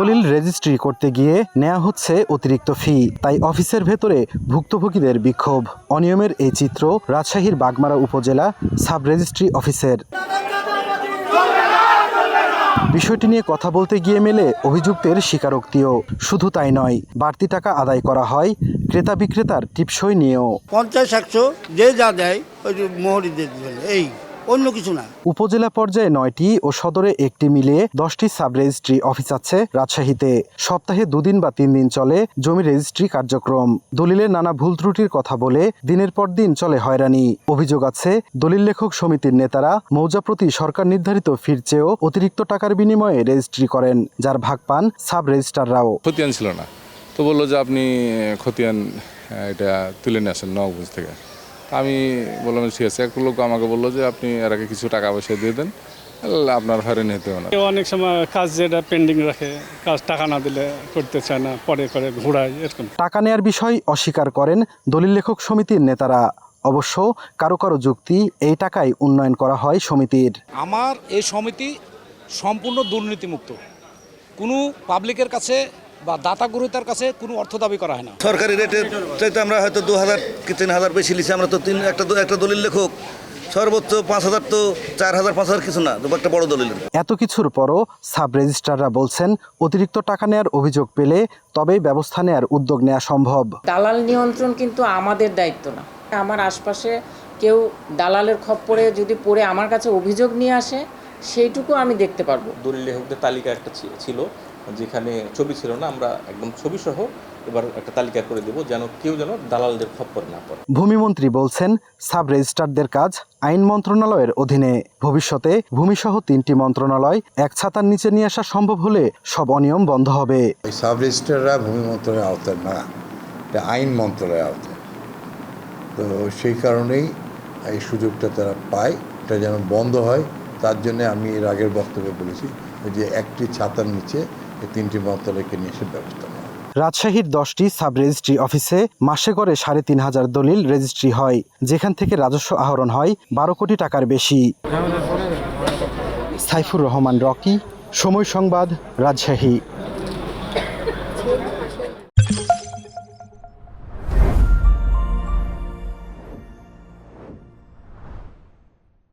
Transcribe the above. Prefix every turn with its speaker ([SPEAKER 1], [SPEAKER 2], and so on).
[SPEAKER 1] দলিল রেজিস্ট্রি করতে গিয়ে নেওয়া হচ্ছে অতিরিক্ত ফি, তাই অফিসের ভেতরে ভুক্তভোগীদের বিক্ষোভ। অনিয়মের এই চিত্র রাজশাহীর বাগমারা উপজেলা সাব রেজিস্ট্রি অফিসের। বিষয়টি নিয়ে কথা বলতে গিয়ে মেলে অভিযুক্তের স্বীকারোক্তিও। শুধু তাই নয়, বাড়তি টাকা আদায় করা হয় ক্রেতা বিক্রেতার টিপসই নিয়েও।
[SPEAKER 2] 50-100 যে যা দেয় ওই মোহরি দিয়ে দিবেন, এই অন্য কিছু না।
[SPEAKER 1] উপজেলা পর্যায়ে 9টি ও সদরে 1টি মিলিয়ে 10টি সাব রেজিস্ট্রি অফিস আছে রাজশাহীতে। সপ্তাহে 2 দিন বা 3 দিন চলে জমি রেজিস্ট্রি কার্যক্রম। দলিলের নানা ভুল ত্রুটির কথা বলে দিনের পর দিন চলে হয়রানি। অভিযোগ আছে দলিল লেখক সমিতির নেতারা মৌজা প্রতি সরকার নির্ধারিত ফির চেয়েও অতিরিক্ত টাকার বিনিময়ে রেজিস্ট্রি করেন, যার ভাগ পান সাব রেজিস্ট্রাররাও।
[SPEAKER 3] খতিয়ান ছিল না, তো বললো যে আপনি খতিয়ান এটা তুলে নিয়ে আসেন নবগঞ্জ থেকে। আমি বললাম ঠিক আছে। এক লোক আমাকে বললো যে আপনি এর আগে কিছু টাকা পয়সা দিয়ে দেন, আপনার হয়রানি হতে হবে না।
[SPEAKER 4] অনেক সময় কাজ যেটা পেন্ডিং রাখে, কাজ টাকা না দিলে করতে চায় না, পরে করে ঘোরায় এরকম।
[SPEAKER 1] টাকা নেয়ার বিষয় অস্বীকার করেন দলিল লেখক সমিতির নেতারা। অবশ্য কারো কারো যুক্তি, এই টাকায় উন্নয়ন করা হয় সমিতির।
[SPEAKER 5] আমার এই সমিতি সম্পূর্ণ দুর্নীতিমুক্ত, কোনো পাবলিকের কাছে বা দাতা গ্রহীতার কাছে কোনো অর্থ দাবি করা হয় না।
[SPEAKER 6] সরকারি রেটের চাইতে আমরা হয়তো 2000 কি 3000 বেশি লিছি। আমরা তো একটা দলিল লেখক সর্বোচ্চ 5000, তো 4000 5000 কিছু না, একটা বড় দলিল।
[SPEAKER 1] এত কিছুর পরও সাব রেজিস্ট্রাররা বলছেন অতিরিক্ত টাকা নেয়ার অভিযোগ পেলে তবেই ব্যবস্থা নেয়ার উদ্যোগ নেওয়া সম্ভব।
[SPEAKER 7] দালাল নিয়ন্ত্রণ কিন্তু আমাদের দায়িত্ব না। আমার আশপাশে কেউ দালালের খপ্পরে যদি পড়ে আমার কাছে অভিযোগ নিয়ে আসে, সেইটুকু আমি দেখতে পারবো।
[SPEAKER 8] দলিল লেখকদের তালিকা একটা ছিল, যেখানে ছবি ছিল না, আমরা একদম ছবি সহ এবার একটা তালিকা করে দেব, যেন কেউ যেন দালালদের খপ্পরে না পড়ে।
[SPEAKER 1] ভূমিমন্ত্রী বলছেন সাব রেজিস্ট্রারদের কাজ আইন মন্ত্রণালয়ের অধীনে। ভবিষ্যতে ভূমিসহ 3টি মন্ত্রণালয় এক ছাতার নিচে নিয়ে আসা সম্ভব হলে সব অনিয়ম বন্ধ হবে।
[SPEAKER 9] সাব রেজিস্ট্রাররা ভূমি মন্ত্রণালয়ের আওতায় না, এটা আইন মন্ত্রণালয়ের আওতায়। তো সেই কারণেই এই সুযোগটা তারা পায়, এটা যেন বন্ধ হয়। তার জন্য আমি এর আগের বক্তব্যে বলেছি যে একটি ছাতার নিচে এই 3টি মন্ত্রণালয়কে নিয়ে এসে ব্যবস্থা নেওয়া।
[SPEAKER 1] রাজশাহীর 10টি সাব রেজিস্ট্রি অফিসে মাসে করে 3500 দলিল রেজিস্ট্রি হয়, যেখান থেকে রাজস্ব আহরণ হয় 12 কোটি টাকার বেশি। সাইফুর রহমান রকি, সময় সংবাদ, রাজশাহী।